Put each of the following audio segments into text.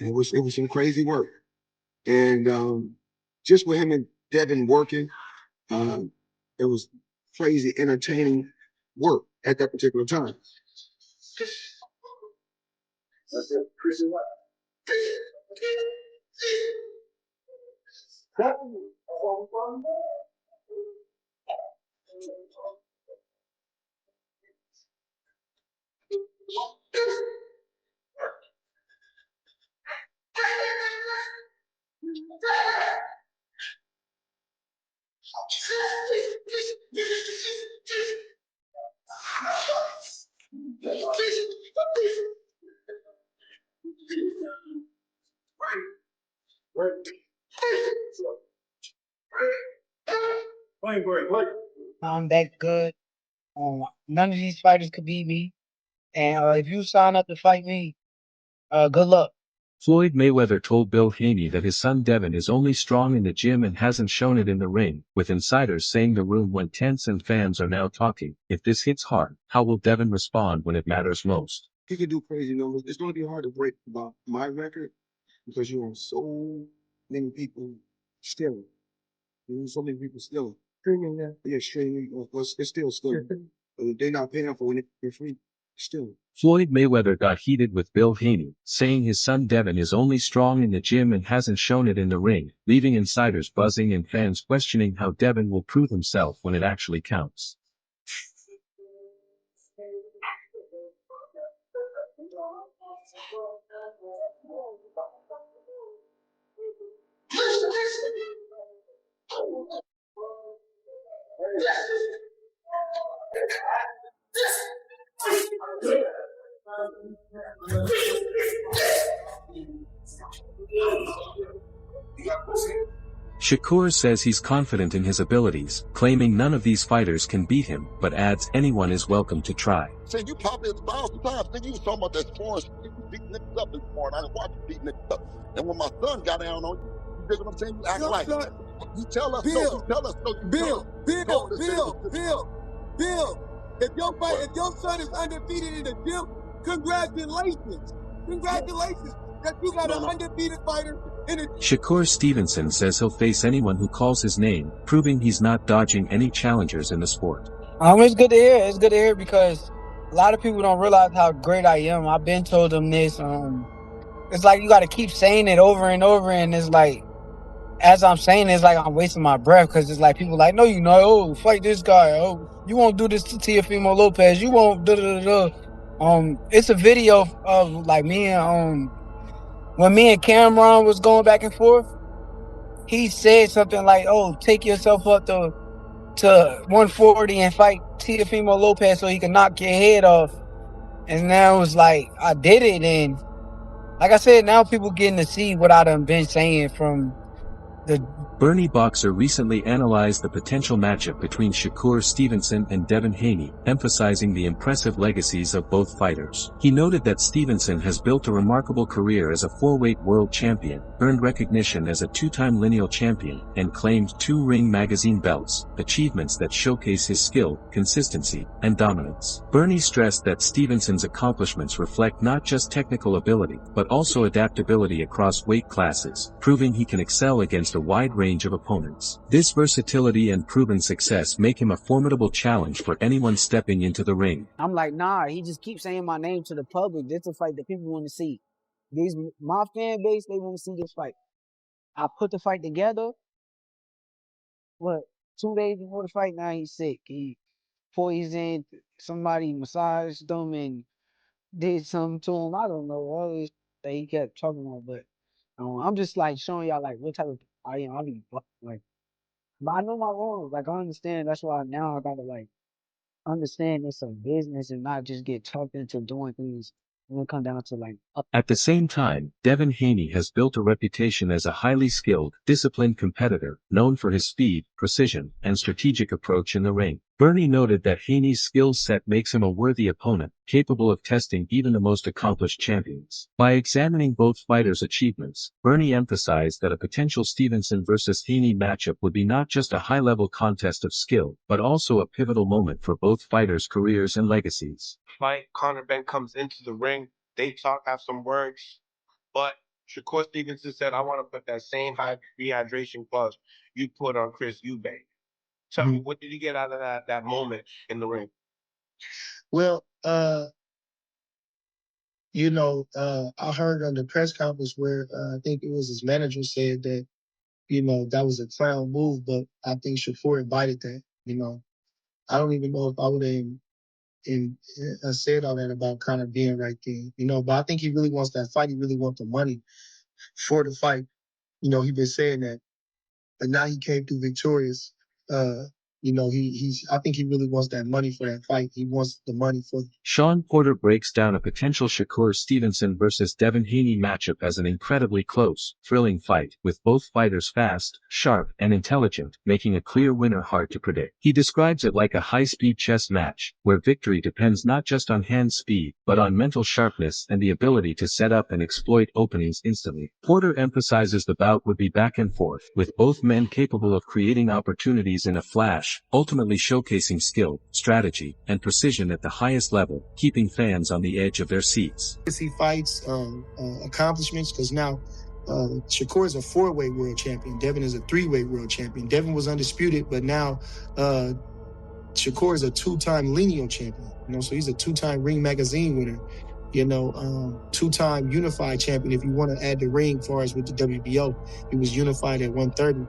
And it was some crazy work. And just with him and Devin working, um, it was crazy entertaining work at that particular time. I'm that good. None of these fighters could beat me. And if you sign up to fight me, good luck. Floyd Mayweather told Bill Haney that his son Devin is only strong in the gym and hasn't shown it in the ring, with insiders saying the room went tense and fans are now talking. If this hits hard, how will Devin respond when it matters most? He could do crazy numbers. It's going to be hard to break my record because you have so many people stealing. So many people stealing. Streaming, yeah. Yeah, streaming. Well, it's still stealing. They're not paying for it. They're free. Still. Floyd Mayweather got heated with Bill Haney, saying his son Devin is only strong in the gym and hasn't shown it in the ring, leaving insiders buzzing and fans questioning how Devin will prove himself when it actually counts. Shakur says he's confident in his abilities, claiming none of these fighters can beat him, but adds anyone is welcome to try. Saying you probably 1,000 times. Nigga, you was talking about that sparring. You beat niggas up this morning. I didn't watch you beat niggas up. And when my son got down on you, you dig what I'm saying? You act like you tell us Bill, no. You tell us no. Bill. If your son is undefeated in the gym, congratulations. Congratulations that you got an undefeated fighter in the Shakur Stevenson says he'll face anyone who calls his name, proving he's not dodging any challengers in the sport. It's good to hear. It's good to hear because a lot of people don't realize how great I am. I've been told them this. It's like you got to keep saying it over and over, and it's like, as I'm saying, it's like I'm wasting my breath because it's like people like, no, you know, oh, fight this guy. Oh, you won't do this to Teofimo Lopez. You won't. Da, da, da, da. It's a video of like me and when me and Cameron was going back and forth. He said something like, "Oh, take yourself up to 140 and fight Teofimo Lopez so he can knock your head off." And now it's like I did it, and like I said, now people getting to see what I done been saying from the. Bernie Boxer recently analyzed the potential matchup between Shakur Stevenson and Devin Haney, emphasizing the impressive legacies of both fighters. He noted that Stevenson has built a remarkable career as a four-weight world champion, earned recognition as a two-time lineal champion, and claimed 2 Ring magazine belts, achievements that showcase his skill, consistency, and dominance. Bernie stressed that Stevenson's accomplishments reflect not just technical ability, but also adaptability across weight classes, proving he can excel against a wide range of opponents. This versatility and proven success make him a formidable challenge for anyone stepping into the ring. I'm like, nah, he just keeps saying my name to the public. This is a fight that people want to see. My fan base, they want to see this fight. I put the fight together. What? 2 days before the fight, now he's sick. He poisoned, somebody massaged him and did something to him. I don't know all this that he kept talking about, but I'm just like showing y'all like what type of I am. I be like, but I know my wrongs. Like I understand. That's why now I gotta like understand it's a business and not just get talked into doing things when it come down to like up. At the same time, Devin Haney has built a reputation as a highly skilled, disciplined competitor, known for his speed, precision, and strategic approach in the ring. Bernie noted that Haney's skill set makes him a worthy opponent, capable of testing even the most accomplished champions. By examining both fighters' achievements, Bernie emphasized that a potential Stevenson versus Haney matchup would be not just a high-level contest of skill, but also a pivotal moment for both fighters' careers and legacies. Fight, Conor Ben comes into the ring, they talk, have some words, but Shakur Stevenson said, I want to put that same high rehydration plus you put on Chris Eubank. Tell me, what did you get out of that moment in the ring? Well, I heard on the press conference where I think it was his manager said that, that was a clown move, but I think Shakur invited that. I don't even know if I would have said all that about kind of being right there, but I think he really wants that fight. He really wants the money for the fight. He's been saying that, but now he came through victorious. I think he really wants that money for that fight. He wants the money for. Sean Porter breaks down a potential Shakur Stevenson versus Devin Haney matchup as an incredibly close, thrilling fight, with both fighters fast, sharp, and intelligent, making a clear winner hard to predict. He describes it like a high-speed chess match, where victory depends not just on hand speed, but on mental sharpness and the ability to set up and exploit openings instantly. Porter emphasizes the bout would be back and forth, with both men capable of creating opportunities in a flash, ultimately showcasing skill, strategy, and precision at the highest level, keeping fans on the edge of their seats. He fights accomplishments, because now Shakur is a 4-way world champion. Devin is a 3-way world champion. Devin was undisputed, but now Shakur is a 2-time lineal champion. So he's a 2-time Ring Magazine winner. 2-time unified champion. If you want to add the ring, as far as with the WBO, he was unified at 130.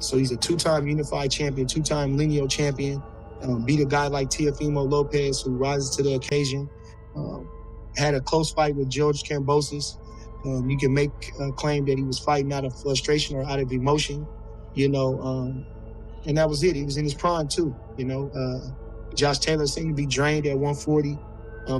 So he's a 2-time unified champion, 2-time lineal champion. Beat a guy like Teofimo Lopez, who rises to the occasion. Had a close fight with George Kambosos. You can make a claim that he was fighting out of frustration or out of emotion, and that was it. He was in his prime too, Josh Taylor seemed to be drained at 140,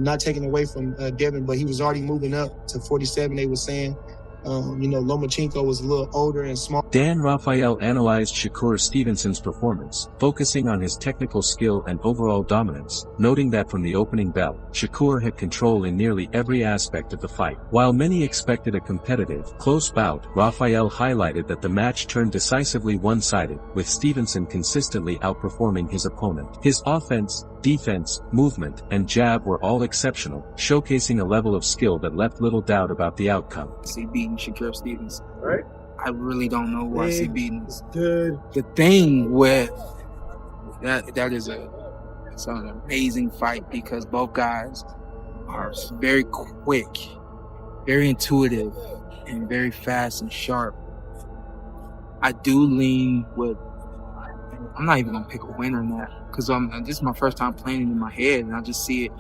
not taken away from Devin, but he was already moving up to 47, they were saying. Lomachenko was a little older and small. Dan Rafael analyzed Shakur Stevenson's performance, focusing on his technical skill and overall dominance, noting that from the opening bell, Shakur had control in nearly every aspect of the fight. While many expected a competitive, close bout, Rafael highlighted that the match turned decisively one-sided, with Stevenson consistently outperforming his opponent. His offense, defense, movement, and jab were all exceptional, showcasing a level of skill that left little doubt about the outcome. See beating Shakur Stevenson. Right. I really don't know why he beating this. Good. The thing with that is it's an amazing fight, because both guys are very quick, very intuitive, and very fast and sharp. I do lean with. I'm not even gonna pick a winner in that, because this is my first time playing it in my head, and I just see it.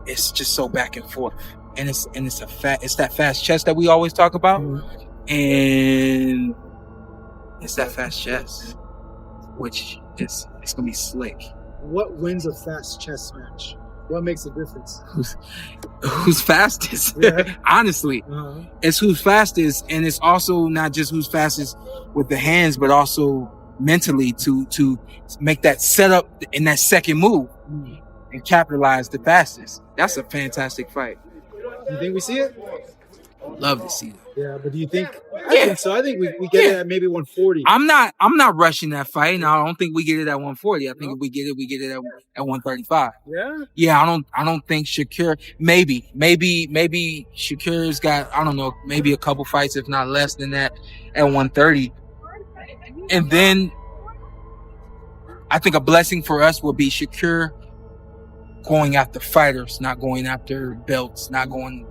It's just so back and forth, and it's that fast chess that we always talk about, and it's that fast chess, which it's gonna be slick. What wins a fast chess match? What makes a difference? Who's fastest? Yeah. Honestly, it's who's fastest, and it's also not just who's fastest with the hands, but also mentally to make that setup in that second move and capitalize the fastest. That's a fantastic fight. You think we see it? Love to see it. Yeah, but do you think? I think so. I think we get it at maybe 140. I'm not rushing that fight, and I don't think we get it at 140. I think if we get it at 135. Yeah. Yeah, I don't think Shakur. Maybe Shakur's got, I don't know, maybe a couple fights, if not less than that, at 130. And then I think a blessing for us will be Shakur going after fighters, not going after belts, not going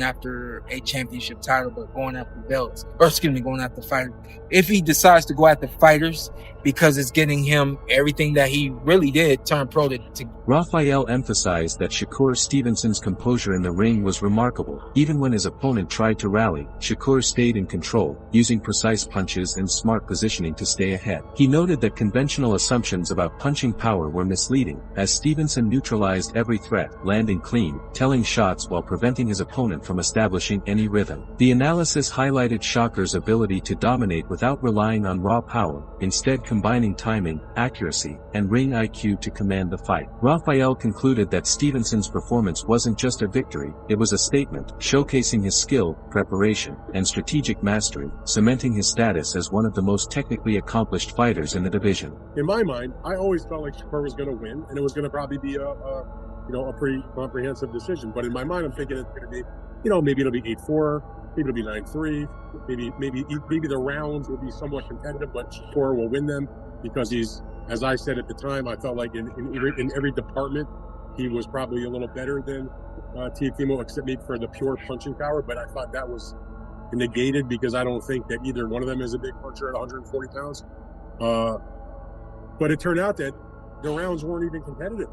after a championship title, but going after belts. Going after fighters. If he decides to go after fighters because it's getting him everything that he really did, turn pro to Rafael emphasized that Shakur Stevenson's composure in the ring was remarkable. Even when his opponent tried to rally, Shakur stayed in control, using precise punches and smart positioning to stay ahead. He noted that conventional assumptions about punching power were misleading, as Stevenson neutralized every threat, landing clean, telling shots while preventing his opponent from establishing any rhythm. The analysis highlighted Shakur's ability to dominate without relying on raw power, instead combining timing, accuracy, and ring IQ to command the fight. Rafael concluded that Stevenson's performance wasn't just a victory, it was a statement, showcasing his skill, preparation, and strategic mastery, cementing his status as one of the most technically accomplished fighters in the division. In my mind, I always felt like Shakur was going to win, and it was going to probably be a pretty comprehensive decision. But in my mind, I'm thinking it's going to be maybe it'll be 8-4, maybe it'll be 9-3, maybe the rounds will be somewhat competitive, but Shakur will win them because he's, as I said at the time, I felt like in every department he was probably a little better than Teofimo, except maybe for the pure punching power. But I thought that was negated because I don't think that either one of them is a big puncher at 140 pounds. But it turned out that the rounds weren't even competitive.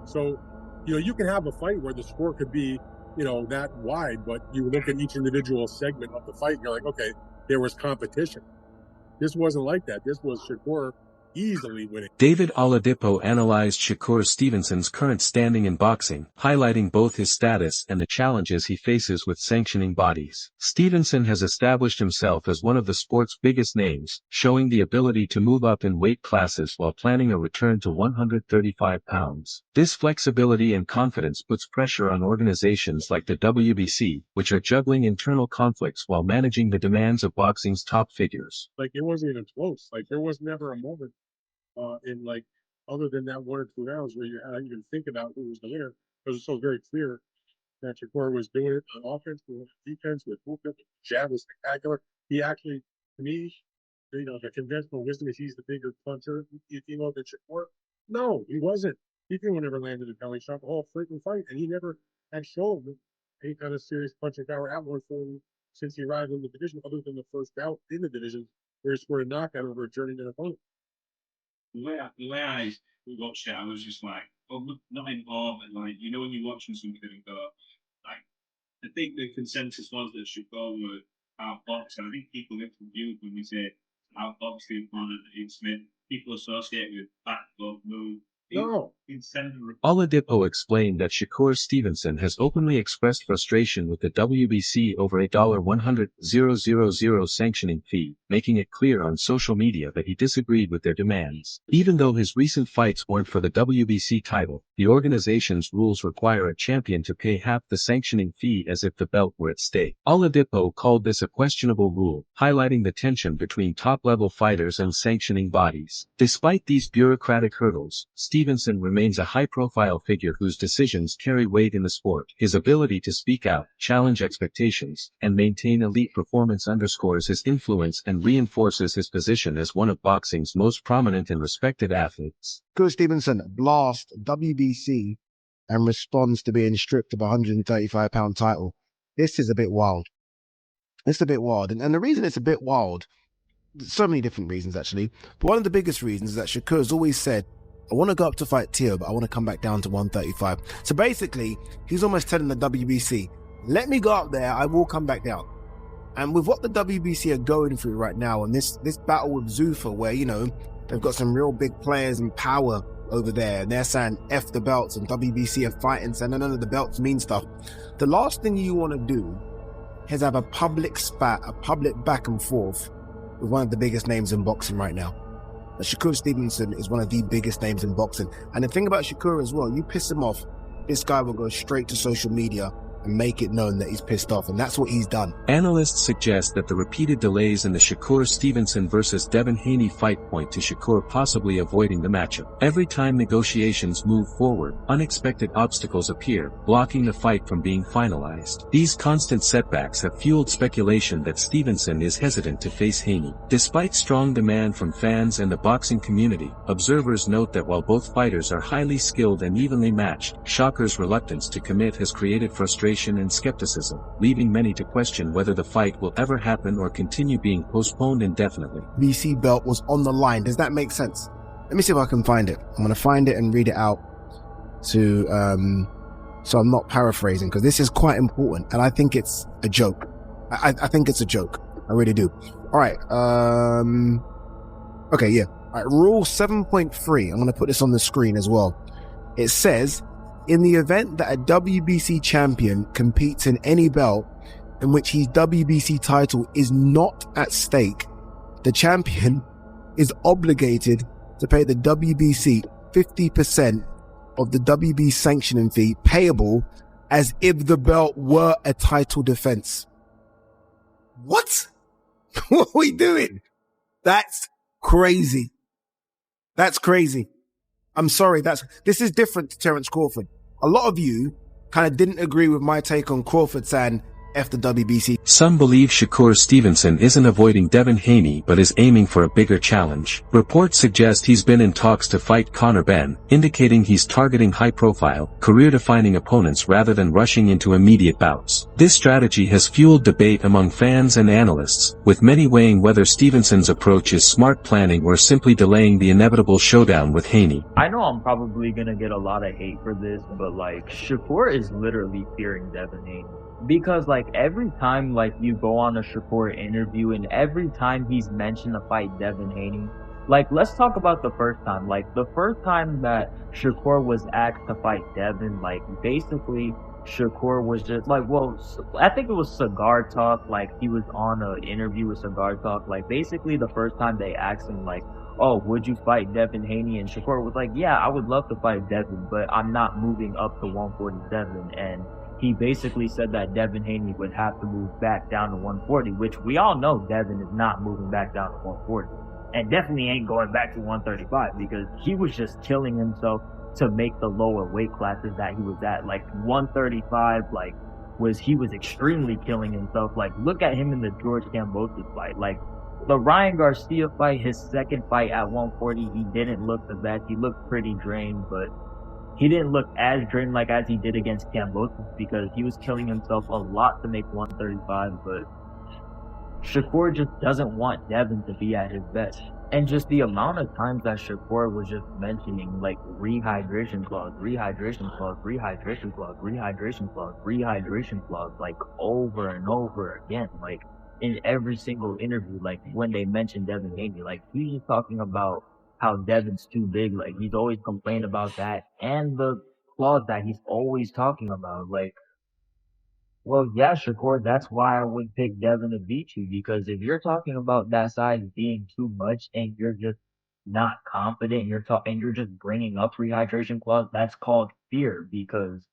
So, you can have a fight where the score could be, that wide, but you look at each individual segment of the fight and you're like, okay, there was competition. This wasn't like that. This was Shakur easily winning. David Oladipo analyzed Shakur Stevenson's current standing in boxing, highlighting both his status and the challenges he faces with sanctioning bodies. Stevenson has established himself as one of the sport's biggest names, showing the ability to move up in weight classes while planning a return to 135 pounds. This flexibility and confidence puts pressure on organizations like the WBC, which are juggling internal conflicts while managing the demands of boxing's top figures. Like, it wasn't even close. Like, there was never a moment in, like, other than that 1 or 2 rounds where you had to even think about who was the winner, because it's so very clear that Shakur was doing it on offense, with defense, with movement. Jab was spectacular. He actually, to me, the conventional wisdom is he's the bigger puncher, than Shakur. No, he wasn't. Teofimo never landed a belly shot the whole freaking fight, and he never had shown any kind of serious punching power at 140 since he arrived in the division, other than the first bout in the division where he scored a knockout over a journeyman opponent. The way I watched it, I was just like, well, not involved, but like, when you're watching something and go, like, I think the consensus was that Shakur would outbox, and I think people get confused when we say outbox the opponent. It's people associate with back glove move. No. Oladipo explained that Shakur Stevenson has openly expressed frustration with the WBC over a $100,000 sanctioning fee, making it clear on social media that he disagreed with their demands. Even though his recent fights weren't for the WBC title, the organization's rules require a champion to pay half the sanctioning fee as if the belt were at stake. Oladipo called this a questionable rule, highlighting the tension between top-level fighters and sanctioning bodies. Despite these bureaucratic hurdles, Stevenson remains a high-profile figure whose decisions carry weight in the sport. His ability to speak out, challenge expectations, and maintain elite performance underscores his influence and reinforces his position as one of boxing's most prominent and respected athletes. Shakur Stevenson blasts WBC and responds to being stripped of a 135-pound title. This is a bit wild. It's a bit wild. And the reason it's a bit wild, so many different reasons actually, but one of the biggest reasons is that Shakur's always said, I want to go up to fight Teo, but I want to come back down to 135. So basically, he's almost telling the WBC, let me go up there, I will come back down. And with what the WBC are going through right now, and this battle with Zuffa, where, they've got some real big players and power over there, and they're saying F the belts, and WBC are fighting, saying none of the belts mean stuff. The last thing you want to do is have a public spat, a public back and forth with one of the biggest names in boxing right now. Shakur Stevenson is one of the biggest names in boxing. And the thing about Shakur as well, you piss him off, this guy will go straight to social media and make it known that he's pissed off, and that's what he's done. Analysts suggest that the repeated delays in the Shakur Stevenson versus Devin Haney fight point to Shakur possibly avoiding the matchup. Every time negotiations move forward, unexpected obstacles appear, blocking the fight from being finalized. These constant setbacks have fueled speculation that Stevenson is hesitant to face Haney. Despite strong demand from fans and the boxing community, observers note that while both fighters are highly skilled and evenly matched, Shakur's reluctance to commit has created frustration and skepticism, leaving many to question whether the fight will ever happen or continue being postponed indefinitely. BC belt was on the line. Does that make sense? Let me see if I can find it. I'm going to find it and read it out to, so I'm not paraphrasing, because this is quite important, and I think it's a joke. I think it's a joke. I really do. All right. Okay, yeah. All right. Rule 7.3. I'm going to put this on the screen as well. It says, in the event that a WBC champion competes in any belt in which his WBC title is not at stake, the champion is obligated to pay the WBC 50% of the WB sanctioning fee, payable as if the belt were a title defense. What? What are we doing? That's crazy. That's crazy. I'm sorry, this is different to Terence Crawford. A lot of you kind of didn't agree with my take on Crawford's and after WBC. Some believe Shakur Stevenson isn't avoiding Devin Haney but is aiming for a bigger challenge. Reports suggest he's been in talks to fight Conor Benn, indicating he's targeting high-profile, career-defining opponents rather than rushing into immediate bouts. This strategy has fueled debate among fans and analysts, with many weighing whether Stevenson's approach is smart planning or simply delaying the inevitable showdown with Haney. I know I'm probably gonna get a lot of hate for this, but like, Shakur is literally fearing Devin Haney. Because like every time like you go on a Shakur interview and every time he's mentioned to fight Devin Haney, like let's talk about the first time. Like the first time that Shakur was asked to fight Devin, like basically Shakur was just like, well, I think it was Cigar Talk, like he was on an interview with Cigar Talk, like basically the first time they asked him like, oh, would you fight Devin Haney? And Shakur was like, yeah, I would love to fight Devin, but I'm not moving up to 147. And he basically said that Devin Haney would have to move back down to 140, which we all know Devin is not moving back down to 140. And definitely ain't going back to 135 because he was just killing himself to make the lower weight classes that he was at. Like 135, like he was extremely killing himself. Like look at him in the George Kambosos fight. Like the Ryan Garcia fight, his second fight at 140, he didn't look the best. He looked pretty drained, but he didn't look as drained like as he did against Kambosos because he was killing himself a lot to make 135, but Shakur just doesn't want Devin to be at his best. And just the amount of times that Shakur was just mentioning like rehydration clause, rehydration clause, rehydration clause, rehydration clause, rehydration clause, like over and over again, like in every single interview, like when they mentioned Devin Haney, like he's just talking about how Devin's too big, like he's always complained about that, and the clause that he's always talking about, like, well, yeah, Shakur, that's why I would pick Devin to beat you, because if you're talking about that size being too much and you're just not confident, and you're just bringing up rehydration clause, that's called fear, because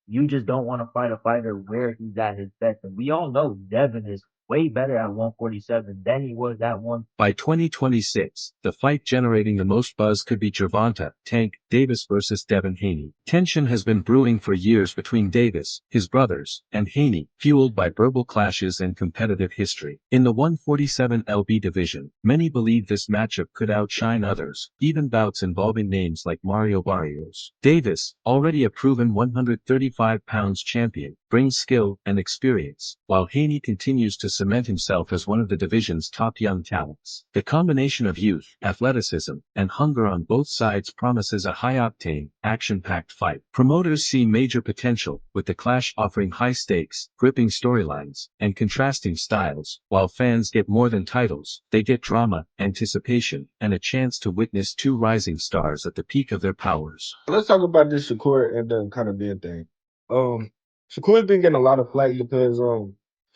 you just don't want to fight a fighter where he's at his best, and we all know Devin is way better at 147 than he was at 1. By 2026, the fight generating the most buzz could be Gervonta "Tank" Davis versus Devin Haney. Tension has been brewing for years between Davis, his brothers, and Haney, fueled by verbal clashes and competitive history. In the 147 lb division, many believe this matchup could outshine others, even bouts involving names like Mario Barrios. Davis, already a proven 135 pounds champion, brings skill and experience, while Haney continues to cement himself as one of the division's top young talents. The combination of youth, athleticism, and hunger on both sides promises a high-octane, action-packed fight. Promoters see major potential, with the clash offering high-stakes, gripping storylines, and contrasting styles. While fans get more than titles, they get drama, anticipation, and a chance to witness two rising stars at the peak of their powers. Let's talk about this Shakur and the kind of Ben thing. Shakur's been getting a lot of flack because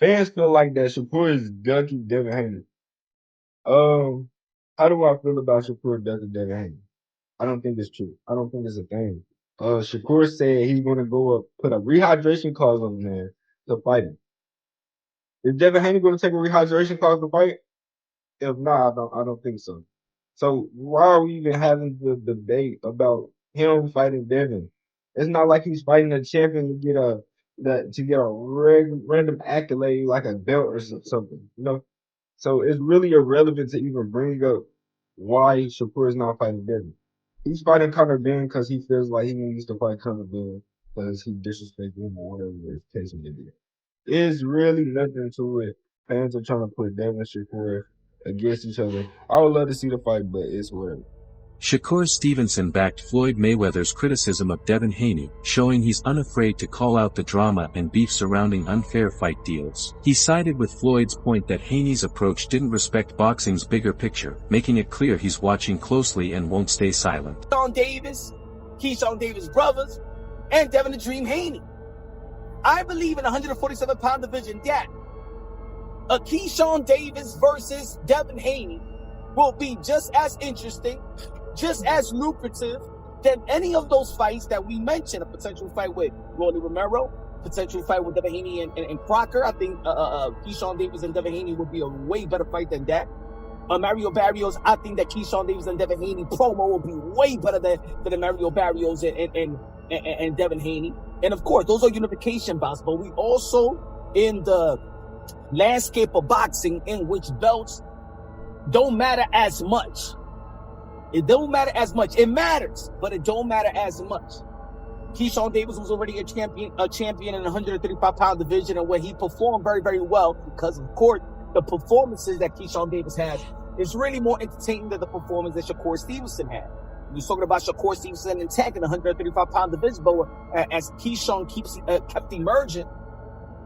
fans feel like that Shakur is ducking Devin Haney. How do I feel about Shakur ducking Devin Haney? I don't think it's true. I don't think it's a thing. Shakur said he's gonna go up, put a rehydration clause on him there to fight him. Is Devin Haney gonna take a rehydration clause to fight? If not, I don't think so. So why are we even having the debate about him fighting Devin? It's not like he's fighting a champion to get a random accolade like a belt or something, you know. So it's really irrelevant to even bring up why Shakur is not fighting Devin. He's fighting Conor Benn because he feels like he needs to fight Conor Benn because he disrespected him or whatever the case may be. It's really nothing to it. Fans are trying to put Devin and Shakur against each other. I would love to see the fight, but it's whatever. Shakur Stevenson backed Floyd Mayweather's criticism of Devin Haney, showing he's unafraid to call out the drama and beef surrounding unfair fight deals. He sided with Floyd's point that Haney's approach didn't respect boxing's bigger picture, making it clear he's watching closely and won't stay silent. Keyshawn Davis brothers, and Devin the Dream Haney. I believe in the 147-pound division that a Keyshawn Davis versus Devin Haney will be just as interesting, just as lucrative than any of those fights that we mentioned. A potential fight with Rolly Romero, potential fight with Devin Haney and Crocker. I think Keyshawn Davis and Devin Haney would be a way better fight than that. Mario Barrios, I think that Keyshawn Davis and Devin Haney promo will be way better than Mario Barrios and Devin Haney. And of course, those are unification bouts, but we also in the landscape of boxing in which belts don't matter as much. It don't matter as much. It matters, but it don't matter as much. Keyshawn Davis was already a champion in the 135-pound division, and where he performed very, very well, because of course the performances that Keyshawn Davis has is really more entertaining than the performance that Shakur Stevenson had. We're talking about Shakur Stevenson in tank in the 135-pound division, but as Keyshawn kept emerging,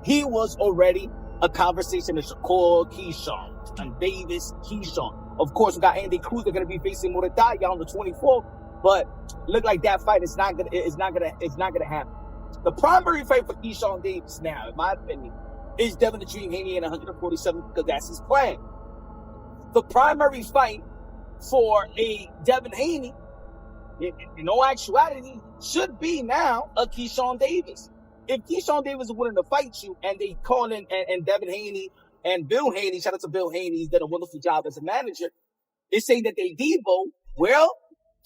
he was already a conversation of Shakur, Keyshawn, and Davis, Keyshawn. Of course, we got Andy Cruz. They're going to be facing Muradaya on the 24th, but look like that fight is not gonna happen. The primary fight for Keyshawn Davis now, in my opinion, is Devin the Dream Haney in 147 because that's his plan. The primary fight for a Devin Haney, in all actuality, should be now a Keyshawn Davis. If Keyshawn Davis is willing to fight you, and they call in and Devin Haney and Bill Haney, shout out to Bill Haney, he's done a wonderful job as a manager, is saying that they Debo, well,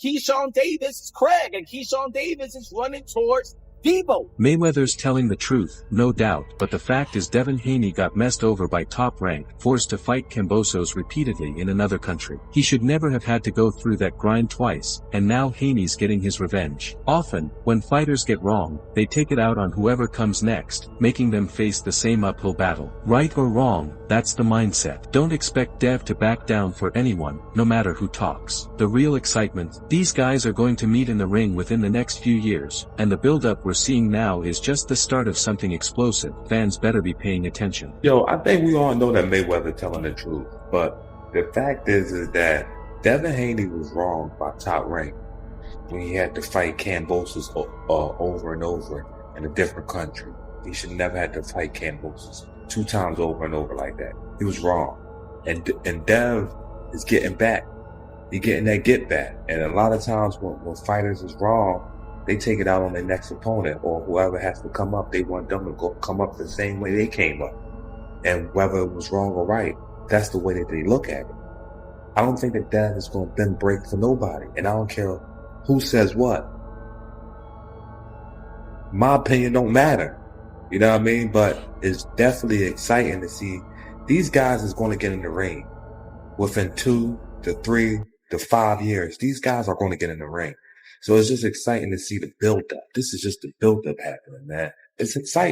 Keyshawn Davis is Craig, and Keyshawn Davis is running towards Debo. Mayweather's telling the truth, no doubt, but the fact is Devin Haney got messed over by Top Rank, forced to fight Kambosos repeatedly in another country. He should never have had to go through that grind twice, and now Haney's getting his revenge. Often, when fighters get wrong, they take it out on whoever comes next, making them face the same uphill battle. Right or wrong, that's the mindset. Don't expect Dev to back down for anyone, no matter who talks. The real excitement, these guys are going to meet in the ring within the next few years, and the build-up we're seeing now is just the start of something explosive. Fans better be paying attention. Yo, I think we all know that Mayweather telling the truth, but the fact is that Devin Haney was wrong by Top Rank when he had to fight Kambosos over and over in a different country. He should never have to fight Kambosos 2 times over and over like that. He was wrong. And Dev is getting back. He's getting that get back. And a lot of times when fighters is wrong, they take it out on their next opponent, or whoever has to come up, they want them to come up the same way they came up. And whether it was wrong or right, that's the way that they look at it. I don't think that Dev is going to bend break for nobody. And I don't care who says what. My opinion don't matter. You know what I mean? But it's definitely exciting to see these guys is going to get in the ring within 2 to 3 to 5 years. These guys are going to get in the ring. So it's just exciting to see the build-up. This is just the build-up happening, man. It's exciting.